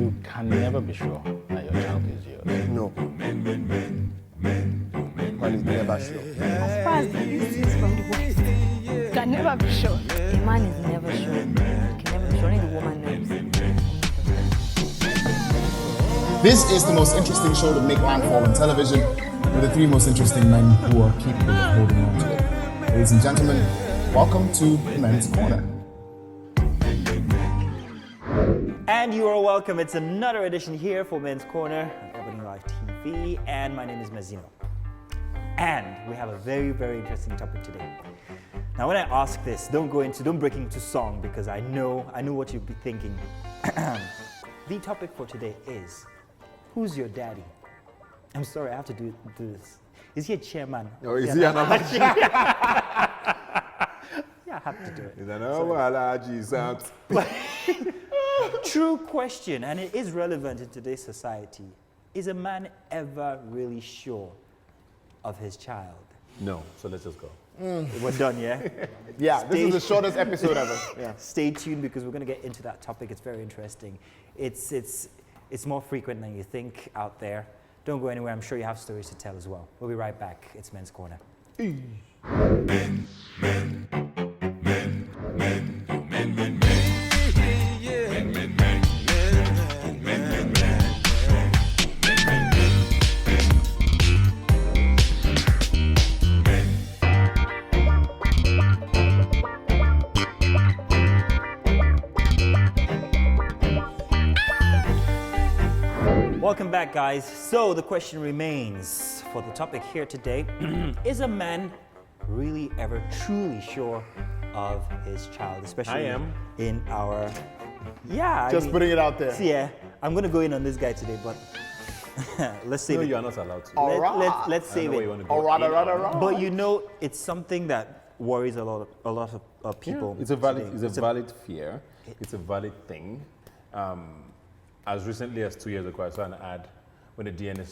You can never be sure that your child is yours. No. Man is never sure. As far as this is from the West, you can never be sure. A man is never sure. You can never be sure. Only the woman knows. This is the most interesting show to make man fall on television, with the three most interesting men who are capable of holding on to it. Ladies and gentlemen, welcome to the Men's Corner. And you are welcome. It's another edition here for Men's Corner on EbonyLife TV, and my name is Mazzino. And we have a very, very interesting topic today. Now, when I ask this, don't break into song, because I know what you'll be thinking. The topic for today is, who's your daddy? I'm sorry, I have to do this. Is he a chairman? Or is he another chair? Yeah, I have to do it. Is another allergy, True question, and it is relevant in today's society. Is a man ever really sure of his child? No, so let's just go. We're done, yeah? Yeah, this is the shortest episode ever. Yeah. Stay tuned, because we're going to get into that topic. It's very interesting. It's more frequent than you think out there. Don't go anywhere. I'm sure you have stories to tell as well. We'll be right back. It's Men's Corner. Welcome back, guys. So the question remains for the topic here today. Is a man really ever truly sure of his child? Especially I am. In our... Yeah. Just putting it out there. Yeah, I'm going to go in on this guy today, but let's save No, it. you are not allowed to. All right. Let's save it. All right. But you know, it's something that worries a lot of people. It's a valid, today. it's a valid fear. It's a valid thing. As recently as 2 years ago, I saw an ad when a DNA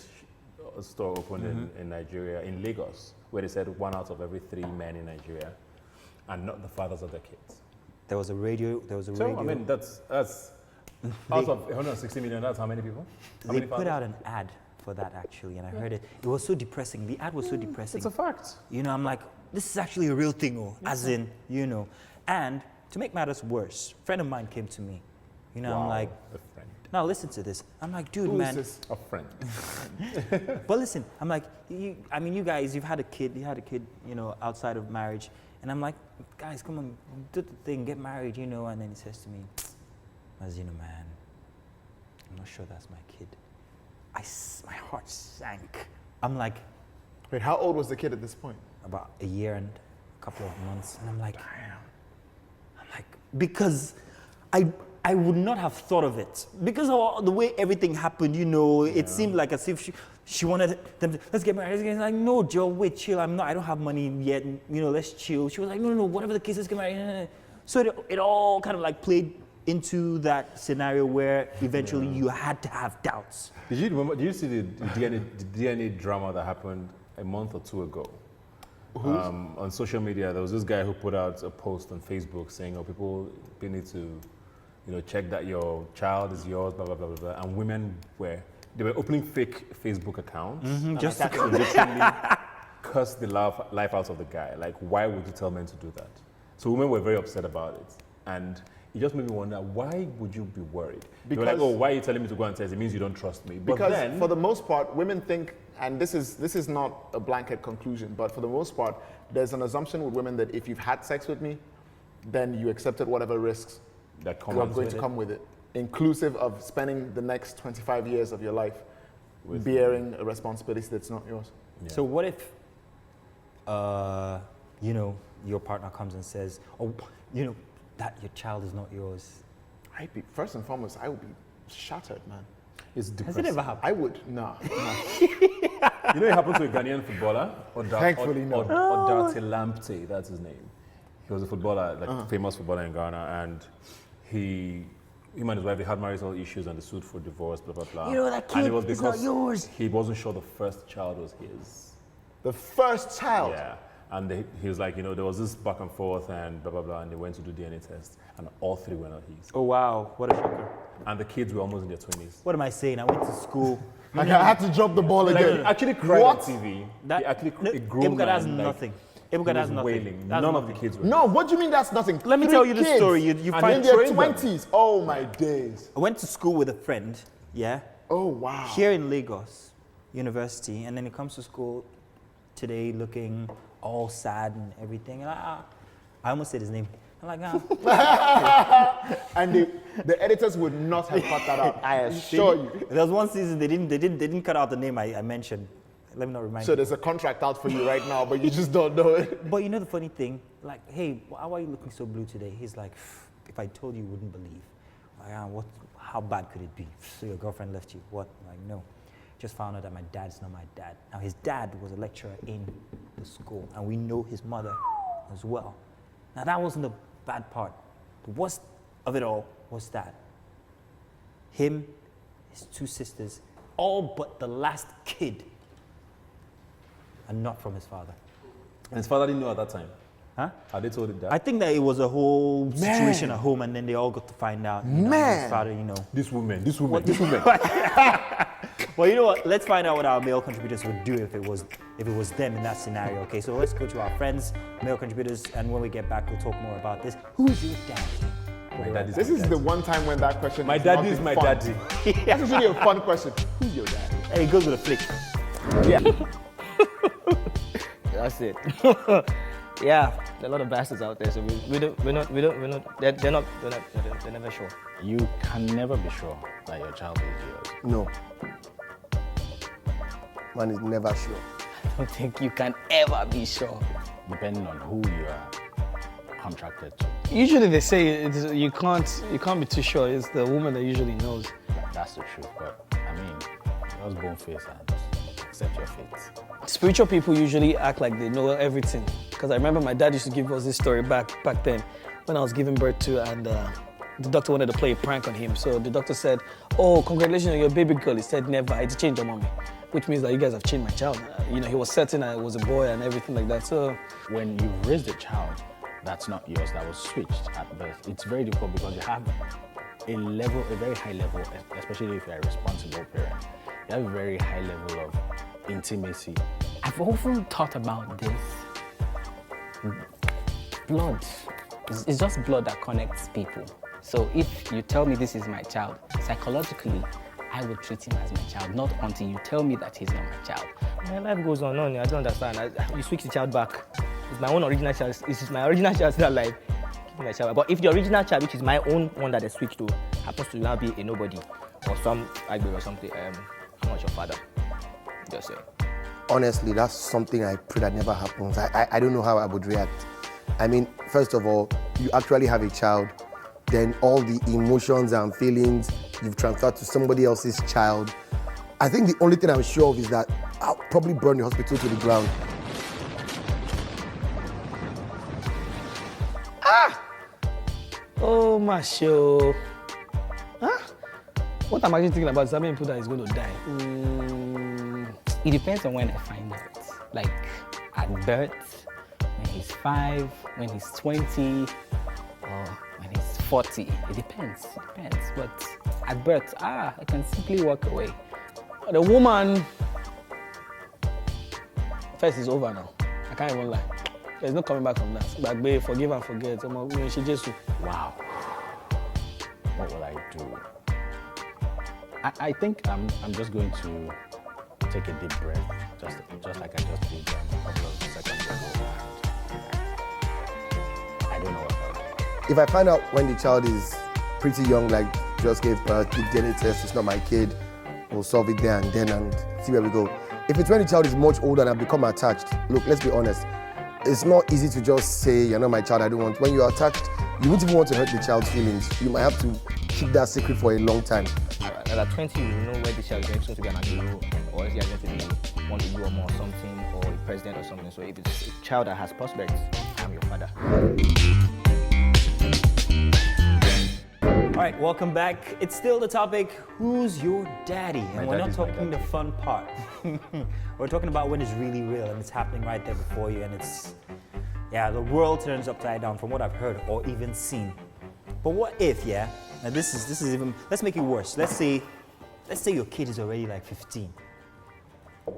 store opened in Nigeria, in Lagos, where they said 1 out of every 3 men in Nigeria are not the fathers of their kids. There was a radio. So, I mean, that's out of 160 million, that's how many people? How They many put fathers? out an ad for that, actually, and I heard it. It was so depressing. The ad was so depressing. It's a fact. You know, I'm like, this is actually a real thing, as in, you know. And to make matters worse, a friend of mine came to me. You know, Wow, I'm like, a friend. now listen to this. I'm like, dude, Who man. is this? A friend. But listen, I'm like, you guys, you had a kid, you know, outside of marriage. And I'm like, guys, come on, do the thing, get married, you know. And then he says to me, Mazzino, man, I'm not sure that's my kid. My heart sank. I'm like, Wait, how old was the kid at this point? about a year and a couple of months. And I'm like, because I would not have thought of it. Because of the way everything happened, you know, it seemed like as if she wanted them to, let's get married. Like, no, Joe, wait, chill. I don't have money yet. You know, let's chill. She was like, no, whatever the case, let's get married. So it all kind of like played into that scenario where eventually you had to have doubts. Did you see the DNA drama that happened a month or 2 ago? On social media, there was this guy who put out a post on Facebook saying, "Oh, people need to, you know, check that your child is yours, blah blah blah blah blah." And women were opening fake Facebook accounts Just to literally curse the life out of the guy. Like, why would you tell men to do that? So women were very upset about it, and it just made me wonder, why would you be worried? They were like, Because- "Oh, why are you telling me to go and test? It means you don't trust me." But Because then, for the most part, women think, and this is not a blanket conclusion, but for the most part, there's an assumption with women that if you've had sex with me, then you accepted whatever risks that are comes going with to it. come with it, inclusive of spending the next 25 years of your life With- bearing a responsibility that's not yours. Yeah. So what if, you know, your partner comes and says, oh, you know, that your child is not yours? First and foremost, I would be shattered, man. It's Has depressing. it ever happened? I would, nah. You know, it happened to a Ghanaian footballer. Thankfully, no. Odarte Lamptey, that's his name. He was a footballer, like famous footballer in Ghana, and him and his wife, they had marital issues and they sued for divorce, blah blah blah. You know, that And it kid was is not because yours. he wasn't sure the first child was his. The first child. Yeah, And he was like, there was this back and forth and blah, blah, blah, and they went to do DNA tests, and all 3 were not his. Oh, wow. What a shocker. And the kids were almost in their 20s. What am I saying? I went to school. Like, I had to drop the ball again. He actually cried on TV. That, He actually, no, a grown Ebuka, that's man, nothing. he Ebuka, was that's nothing. wailing. That's None of nothing. the kids were. No, what do you mean that's nothing? Let me 3 tell you the kids story. You in find their trained them. 20s. Oh my days. I went to school with a friend, yeah, Oh wow. here in Lagos University, and then he comes to school today looking all sad and everything. And I almost said his name. I'm like, And the editors would not have cut that out. I assure you. There was one season they didn't cut out the name I mentioned. Let me not remind So you. there's a contract out for you right now, but you just don't know it. But you know the funny thing, like, hey, how are you looking so blue today? He's like, if I told you, you wouldn't believe. Like, how bad could it be? So your girlfriend left you? What? I'm like, no. Just found out that my dad's not my dad. Now his dad was a lecturer in the school, and we know his mother as well. Now that wasn't the bad part. The worst of it all was that him, his 2 sisters, all but the last kid, are not from his father. And his father didn't know at that time. Huh? Had they told him that? I think that it was a whole situation at home, and then they all got to find out. Man. His father, This woman. Well, you know what? Let's find out what our male contributors would do if it was them in that scenario. Okay, so let's go to our friends, male contributors, and when we get back, we'll talk more about this. Who is your daddy? My dad is This my is dad. the one time when that question My is daddy not is my fun. daddy. That's usually a fun question. Who's your daddy? Hey, it goes with a flick. Yeah. That's it. Yeah, there are a lot of bastards out there, so they're never sure. You can never be sure that your child is yours. No. Man is never sure. I don't think you can ever be sure. Depending on who you are contracted to. Usually they say you can't be too sure. It's the woman that usually knows. That's the truth. But I mean, just bone face and accept your fate. Spiritual people usually act like they know everything. Because I remember my dad used to give us this story back then when I was giving birth to, and the doctor wanted to play a prank on him. So the doctor said, "Oh, congratulations on your baby girl." He said, "Never. I had to change your mommy," which means that you guys have changed my child. He was certain I was a boy and everything like that. So When you've raised a child that's not yours, that was switched at birth, it's very difficult because you have a very high level, especially if you're a responsible parent. You have a very high level of intimacy. I've often thought about this. Blood. It's just blood that connects people. So if you tell me this is my child, psychologically, I would treat him as my child, not until you tell me that he's not my child. My life goes on. I don't understand. You switch the child back. It's my own original child. It's my original child still alive. Keep my child. But if the original child, which is my own one that I switched to, happens to now be a nobody or some Agbe or something, I'm not your father. Just say. Honestly, that's something I pray that never happens. I don't know how I would react. I mean, first of all, you actually have a child, then all the emotions and feelings you've transferred to somebody else's child. I think the only thing I'm sure of is that I'll probably burn the hospital to the ground. oh my show. Huh? What I'm actually thinking about is how many people that is going to die. It depends on when I find out. Like at birth, when he's 5, when he's 20, or when he's 40. It depends. But at birth, I can simply walk away. The woman, first is over now. I can't even lie. There's no coming back from that. But babe, forgive and forget. She just. Wow. What will I do? I think I'm just going to take a deep breath, just like I just did a couple of seconds ago. I don't know what I'll do. If I find out when the child is pretty young, like just gave birth, did DNA test, it's not my kid, we'll solve it there and then and see where we go. If it's when the child is much older and I've become attached, look, let's be honest, it's not easy to just say, you're not my child, I don't want. When you're attached, you wouldn't even want to hurt the child's feelings. You might have to keep that secret for a long time. At 20, you know where the child is going to be an adult, or is he going to be one of you or more, or something, or a president or something. So if it's a child that has prospects, I'm your father. right, welcome back. It's still the topic, who's your daddy? And we're not talking the fun part. We're talking about when it's really real and it's happening right there before you, and it's, yeah, the world turns upside down from what I've heard or even seen. But what if, yeah? Now this is even, let's make it worse. Let's say your kid is already like 15.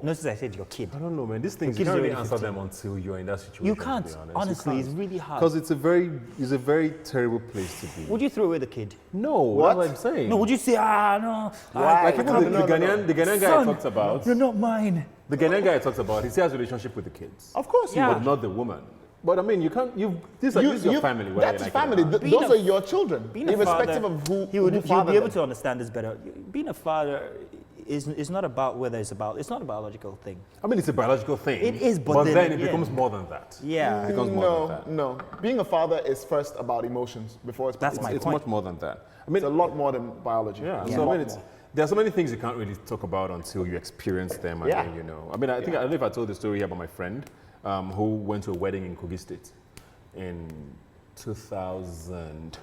Notice I said your kid. I don't know, man. These things, you can't really answer them until you're in that situation. You can't. Honestly, it's really hard. Because it's a very terrible place to be. Would you throw away the kid? No, what? That's what I'm saying. No, would you say, no? Why? Like the Ghanaian guy I talked about. You're not mine. The Ghanaian guy I talked about, he still has a relationship with the kids. Of course, yeah. But not the woman. But I mean, you can't. This is your family. That's family. Those are your children, irrespective of who. You'll be able to understand this better. Being a father is not about whether it's not a biological thing. I mean, it's a biological thing. It is, but then it becomes more than that. Yeah. It becomes more than that. No. Being a father is first about emotions before it's. That's my point. It's much more than that. I mean, it's a lot more than biology. Yeah. So I mean, there are so many things you can't really talk about until you experience them, and then you know. I mean, I think I don't know if I told the story here about my friend who went to a wedding in Kogi State in 2000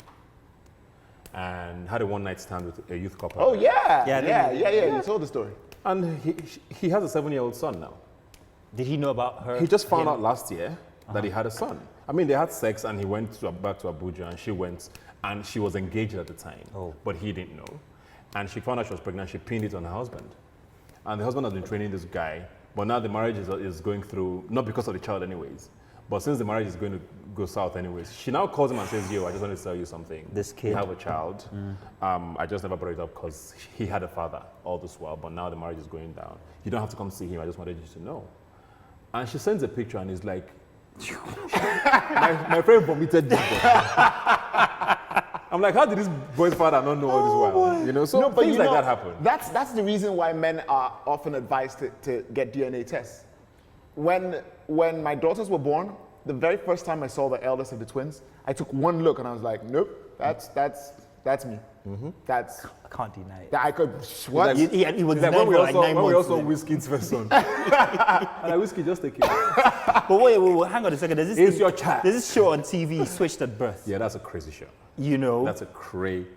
and had a one-night stand with a youth couple. Oh yeah. You told the story. And he has a 7-year-old son now. Did he know about her? He just found out last year that he had a son. I mean, they had sex and he went back to Abuja and she went, and she was engaged at the time, but he didn't know. And she found out she was pregnant, she pinned it on her husband. And the husband has been training this guy, but now the marriage is going through, not because of the child anyways, but since the marriage is going to go south anyways, she now calls him and says, yo, I just want to tell you something. This kid. You have a child. I just never brought it up because he had a father all this while, but now the marriage is going down. You don't have to come see him, I just wanted you to know. And she sends a picture and is like, my friend vomited this boy. I'm like, how did this boy's father not know all this while? You know, so things like that happen. That's the reason why men are often advised to get DNA tests. When my daughters were born, the very first time I saw the eldest of the twins, I took one look and I was like, nope, that's me. That's, I can't deny it. That I could, what? He was like never when like 9 months. When we also Whiskey's first son. And like, Whiskey, just take it. But wait, hang on a second. It's your child. There's this show on TV, Switched at Birth. Yeah, that's a crazy show. You know? That's a crazy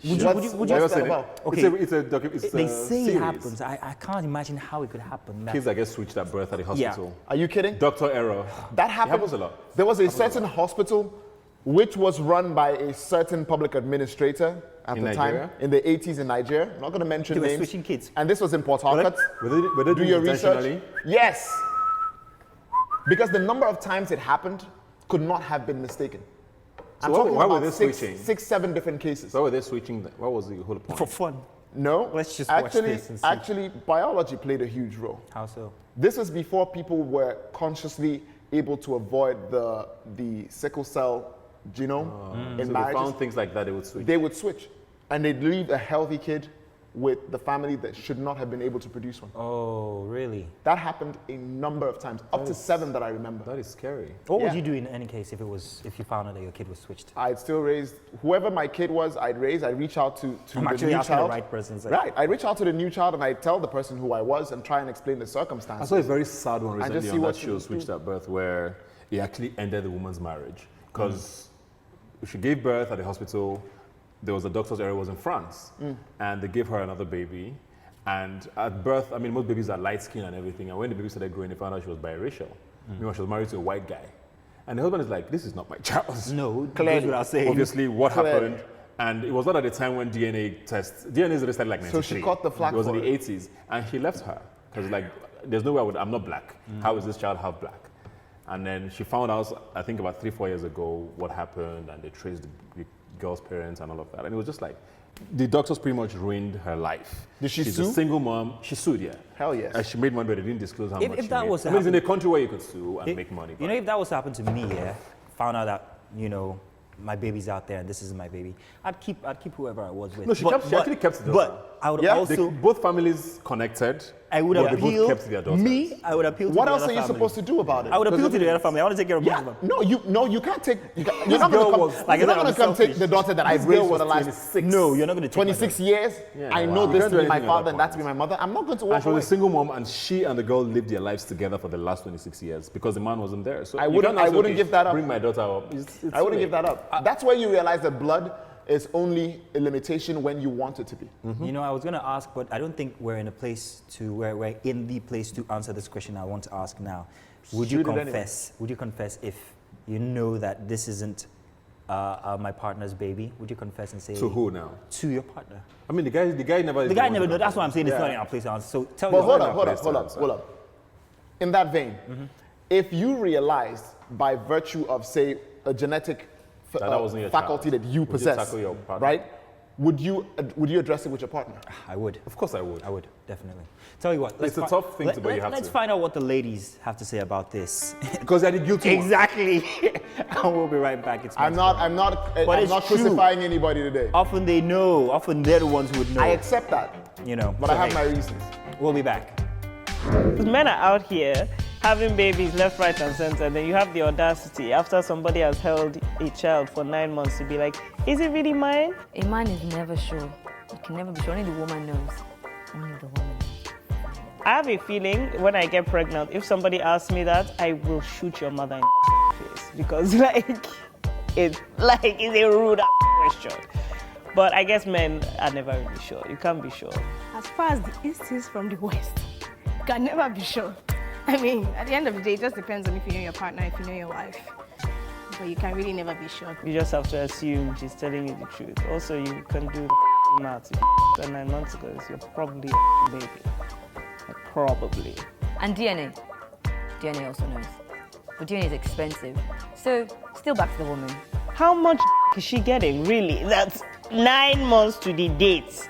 Would you what's that about? Okay. It's a they say series. it happens. I can't imagine how it could happen. Kids that get switched at birth at the hospital. Yeah. Are you kidding? Doctor error. That happens a lot. There was a certain hospital which was run by a certain public administrator at the time in the 80s in Nigeria. I'm not going to mention names. They were switching kids. And this was in Port Harcourt. Were they Do your research. Yes. Because the number of times it happened could not have been mistaken. So why were they switching? 6, 7 different cases. Why were they switching? What was the whole point? For fun. No. Let's just watch this and see. Actually, biology played a huge role. How so? This was before people were consciously able to avoid the sickle cell genome in so marriages. they found things like that, they would switch. They would switch. And they'd leave a healthy kid with the family that should not have been able to produce one. Oh, really? That happened a number of times, up to 7 that I remember. That is scary. What would you do in any case if you found out that your kid was switched? I'd still raise whoever my kid was. I'd reach out to I'm the actually new asking child. the right person. Right, I'd reach out to the new child and I'd tell the person who I was and try and explain the circumstances. I saw a very sad one recently on that show, do. Switched at Birth, where it actually ended the woman's marriage because she gave birth at the hospital. There was a doctor's error, was in France, and they gave her another baby. And at birth, I mean, most babies are light skinned and everything. And when the baby started growing, they found out she was biracial. Meanwhile, she was married to a white guy. And the husband is like, this is not my child. No, clearly without saying. Obviously, what happened? And it was not at the time when DNA is started like 93. So she caught the flag It was in for the 80s. And he left her. Because like, there's no way I'm not black. How is this child half black? And then she found out, I think about 3-4 years ago, what happened. And they traced the girl's parents and all of that. And it was just like, the doctors pretty much ruined her life. Did she She's sue? a single mom. She sued, yeah. Hell yes. And she made money, but they didn't disclose how much If she that made. was to I mean, it's in happen- a country where you could sue and make money. You know, if that was to happen to me, yeah, found out that, my baby's out there and this is my baby, I'd keep whoever I was with. No, she actually kept the daughter. But I would also... both families connected. I would but appeal... They both kept their daughters. I would appeal to What the else other are you family. supposed to do about it? I would appeal to the other family. I want to take care of both of them. No, you can't take. You're This not girl going was- to like, come. You're not I'm going to come selfish. take the daughter that I've This raised girl for the was last 26. No, you're not going to take 26 years. Yeah, I wow. know You this can't to do be my anything at father that and that to point. be my mother. I'm not going to And walk she away. was a single mom, and she and the girl lived their lives together for the last 26 years because the man wasn't there. So I you wouldn't can't now say, give that up. Bring my daughter up. It's I wouldn't give that up. That's where you realize that blood is only a limitation when you want it to be. You know, I was going to ask, but I don't think we're in a place to where we're in the place to answer this question I want to ask now. Would you Shoot it anyway. confess? Would you confess if you know that this isn't my partner's baby? Would you confess and say To who now? to your partner? I mean, the guy never. The guy never knows. That's what I'm saying. It's not in our place to answer. So tell But your hold partner. up. In that vein, if you realize by virtue of, say, a genetic That wasn't your faculty child. that you Would you possess, tackle your partner? right? Would you address it with your partner? I would. Of course I would. I would, definitely. Tell you what. It's a tough thing to, but you have Let's to. find out what the ladies have to say about this. Because they're the guilty ones. Exactly. And we'll be right back. It's I'm not it's true. crucifying anybody today. Often they know. Often they're the ones who would know. I accept that, You know. but So, I have hey, my reasons. We'll be back. Men are out here having babies left, right, and center. Then you have the audacity after somebody has held a child for 9 months to be like, is it really mine? A man is never sure. You can never be sure. Only the woman knows. Only the woman. I have a feeling when I get pregnant, if somebody asks me that, I will shoot your mother in the face because it's a rude question. But I guess men are never really sure. You can't be sure. As far as the East is from the West, you can never be sure. I mean, at the end of the day, it just depends on if you know your partner, if you know your wife. But you can really never be sure. You just have to assume she's telling you the truth. Also, you can do the math. If you 9 months ago, so you're probably a baby. Like, probably. And DNA. DNA also knows. But DNA is expensive. So, still back to the woman. How much is she getting, really? That's 9 months to the date.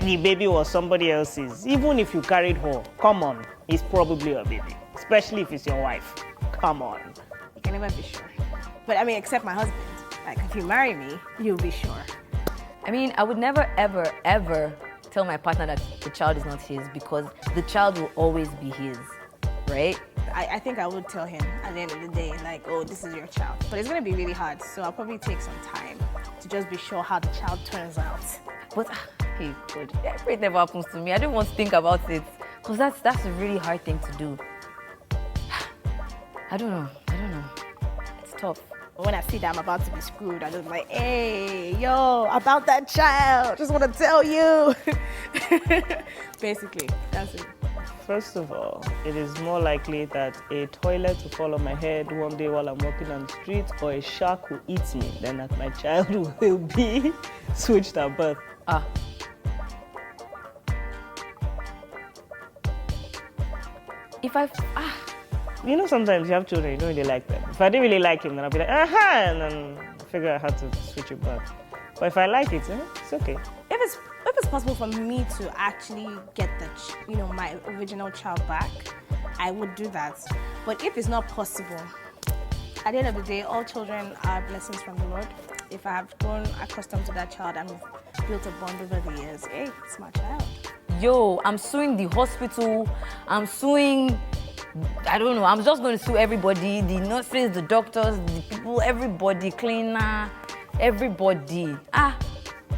The baby was somebody else's. Even if you carried her, come on, it's probably your baby. Especially if it's your wife. Come on. You can never be sure. But I mean, except my husband. Like, if you marry me, you'll be sure. I mean, I would never, ever, ever tell my partner that the child is not his because the child will always be his, right? I think I would tell him at the end of the day, like, oh, this is your child. But it's going to be really hard, so I'll probably take some time to just be sure how the child turns out. But, hey, God, it never happens to me. I don't want to think about it because that's a really hard thing to do. I don't know. It's tough. When I see that I'm about to be screwed, I just like, hey, yo, about that child, just want to tell you. Basically, that's it. First of all, it is more likely that a toilet will fall on my head one day while I'm walking on the street or a shark will eat me than that my child will be switched at birth. You know, sometimes you have children, you don't really like them. If I didn't really like him, then I'll be like, and then figure out how to switch it back. But if I like it, it's okay. If it's possible for me to actually get my original child back, I would do that. But if it's not possible, at the end of the day, all children are blessings from the Lord. If I have grown accustomed to that child and we've built a bond over the years, hey, it's my child. Yo, I'm suing the hospital. I'm suing, I don't know, I'm just going to sue everybody, the nurses, the doctors, the people, everybody, cleaner, everybody.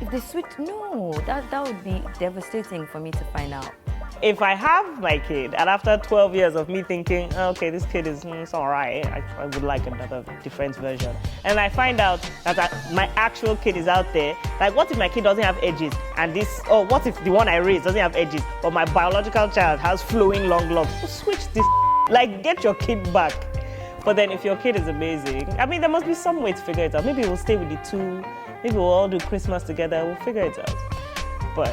If they switch, no, that would be devastating for me to find out. If I have my kid, and after 12 years of me thinking, okay, this kid is it's all right, I would like another different version, and I find out that my actual kid is out there, like what if my kid doesn't have edges, and what if the one I raised doesn't have edges, but my biological child has flowing long locks? Switch this, like get your kid back. But then if your kid is amazing, I mean, there must be some way to figure it out. Maybe we'll stay with the two, maybe we'll all do Christmas together, we'll figure it out. But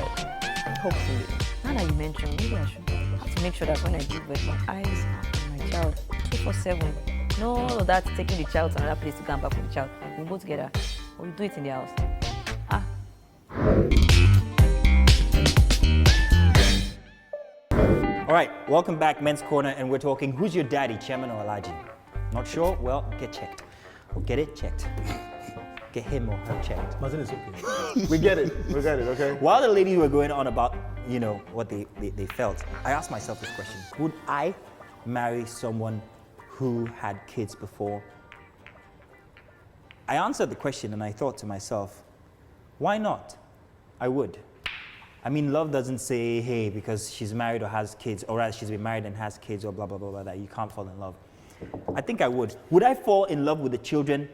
hopefully. Now that you mentioned, maybe I should have to make sure that when I give birth, my eyes on my child 24/7. No, all of that taking the child to another place to come back with the child. We'll go together. Or we'll do it in the house. All right, welcome back, Men's Corner, and we're talking, who's your daddy, Chairman or Alaji? Not sure? Well, get checked. Or get it checked. Get him or her checked. Imagine it's okay. We get it, okay? While the ladies were going on about, what they felt, I asked myself this question. Would I marry someone who had kids before? I answered the question and I thought to myself, why not? I would. I mean, love doesn't say, hey, because she's married or has kids, or rather she's been married and has kids or blah, blah, blah, blah, that you can't fall in love. I think I would. Would I fall in love with the children?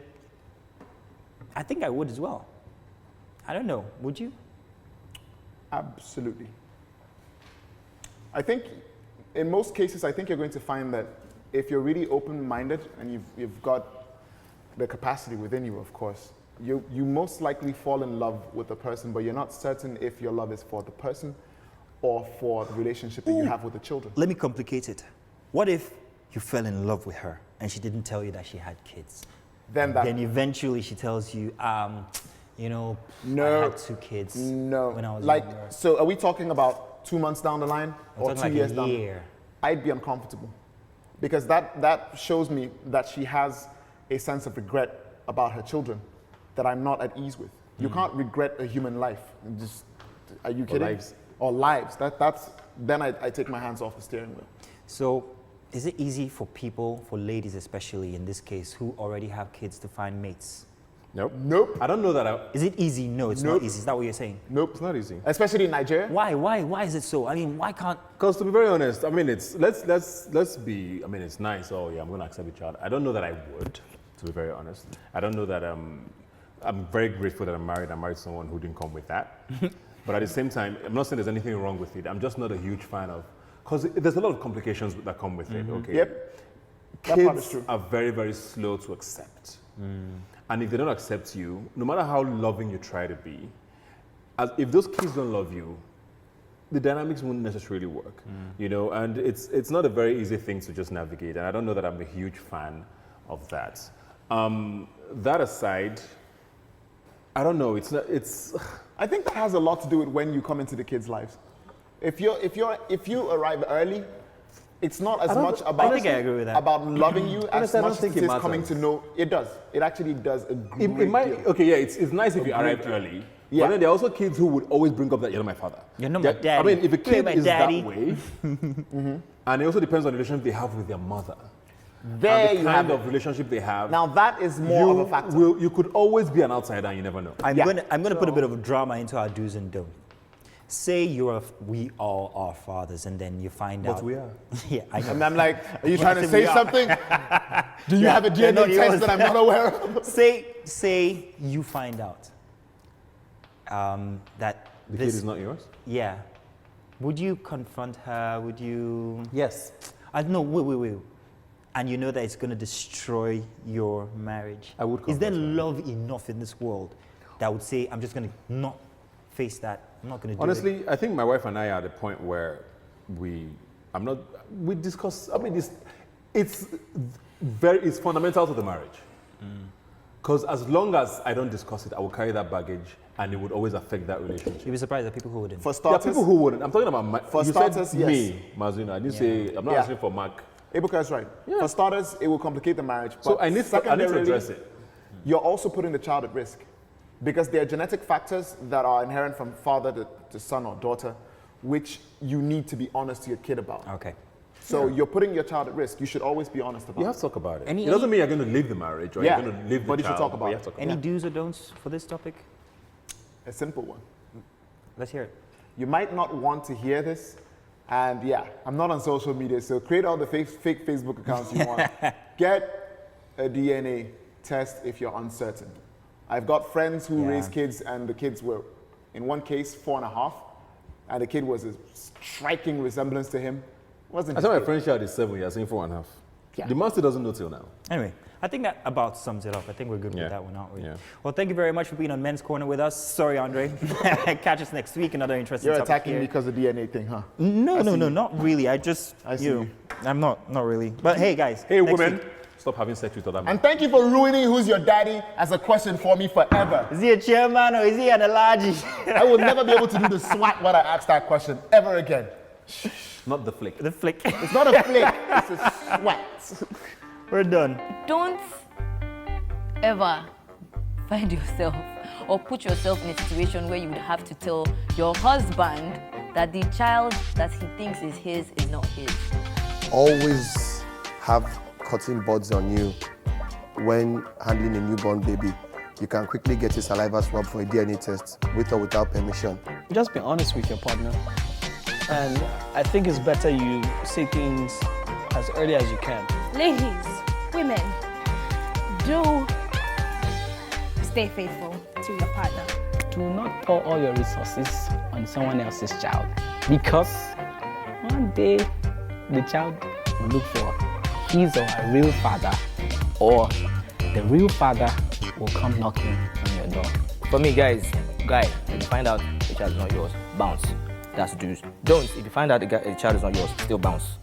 I think I would as well. I don't know. Would you? Absolutely. I think in most cases, I think you're going to find that if you're really open-minded and you've got the capacity within you, of course, you most likely fall in love with the person, but you're not certain if your love is for the person or for the relationship that you have with the children. Let me complicate it. What if you fell in love with her and she didn't tell you that she had kids? Then eventually she tells you, you know, no, I had 2 kids when I was like, younger. so are we talking about 2 months down the line or 2 years down? Year. I'd be uncomfortable because that shows me that she has a sense of regret about her children that I'm not at ease with. You can't regret a human life. Just, are you kidding? Lives. Or lives. Then I take my hands off the steering wheel. So is it easy for people, for ladies especially in this case, who already have kids to find mates? Nope. I don't know that. Is it easy? No, it's not easy. Is that what you're saying? Nope. It's not easy. Especially in Nigeria. Why is it so? I mean, why can't? Because to be very honest, I mean, let's be. I mean, it's nice. Oh yeah, I'm going to accept a child. I don't know that I would. To be very honest, I don't know that. I'm very grateful that I'm married. I married someone who didn't come with that. But at the same time, I'm not saying there's anything wrong with it. I'm just not a huge fan of, because there's a lot of complications that come with it. Okay. Yep. That part is Kids true. are very, very slow to accept. And if they don't accept you, no matter how loving you try to be, if those kids don't love you, the dynamics won't necessarily work. You know, and it's not a very easy thing to just navigate. And I don't know that I'm a huge fan of that. That aside, I don't know. I think that has a lot to do with when you come into the kids' lives. If you arrive early, it's not as much about, I think I agree with that. about loving you as Honestly, I don't much as think it it is matters. coming to know. It does. It actually does a great deal. Okay, yeah, it's nice if you arrive early. Yeah. But then there are also kids who would always bring up that you're not my father. You're not my That- daddy. I mean, if a You're kid my is daddy. that way, and it also depends on the relationship they have with their mother. There and the you kind have of it. relationship they have. Now that is more of a factor. You could always be an outsider and you never know. I'm gonna put a bit of drama into our do's and don'ts. Say we all are fathers, and then you find out. But we are. Yeah, I know. And I'm like, are you trying to We say are. something? Do you have a DNA not test yours. that I'm not aware of? Say you find out that The this kid is not yours? Yeah. Would you confront her? Would you? Yes. No, wait. And you know that it's going to destroy your marriage. I would Is there confront her. love enough in this world that would say, I'm just going to not face that. I'm not going to do it? Honestly, I think my wife and I are at a point where we discuss, I mean, it's fundamental to the marriage. Because as long as I don't discuss it, I will carry that baggage and it would always affect that relationship. You'd be surprised at people who wouldn't. For There are starters, people who wouldn't. I'm talking about For you starters, said yes. me, Mazuna. I didn't say, I'm not Yeah. asking for Mark. Ebuka is right. For starters, it will complicate the marriage. So but I need to secondarily, address it. You're also putting the child at risk because there are genetic factors that are inherent from father to son or daughter, which you need to be honest to your kid about. Okay. So you're putting your child at risk. You should always be honest about You have it. to talk about it. Any- It doesn't mean you're going to leave the marriage or Yeah, you're going to leave the but you should child, talk about you it. have to talk Any about do's or don'ts for this topic? A simple one. Let's hear it. You might not want to hear this, and yeah, I'm not on social media, so create all the fake Facebook accounts you want. Get a DNA test if you're uncertain. I've got friends who Yeah. raise kids, and the kids were, in one case, 4.5, and the kid was a striking resemblance to him. Wasn't I said his my kid. friend's child is 7, you're saying 4.5. Yeah. The man still doesn't know till now. Anyway, I think that about sums it up. I think we're good Yeah. with that one, aren't we? Yeah. Well, thank you very much for being on Men's Corner with us. Sorry, Andre. Catch us next week. Another interesting You're topic attacking here. me because of the DNA thing, huh? No, I see you. not really. I just, I see you know, you. I'm not really. But hey, guys. Hey, next women, week- stop having sex with other men. And thank you for ruining who's your daddy as a question for me forever. Is he a chairman or is he an allergy? I will never be able to do the swat when I ask that question ever again. Not the flick. The flick. It's not a flick, it's a swat. We're done. Don't ever find yourself or put yourself in a situation where you would have to tell your husband that the child that he thinks is his is not his. Always have cotton buds on you when handling a newborn baby. You can quickly get a saliva swab for a DNA test with or without permission. Just be honest with your partner. And I think it's better you say things as early as you can. Ladies, women, do stay faithful to your partner. do not pour all your resources on someone else's child, because one day the child will look for his or her real father, or the real father will come knocking on your door. For me, guy, if you find out the child is not yours, bounce. That's do's. Don't. If you find out the child is not yours, still bounce.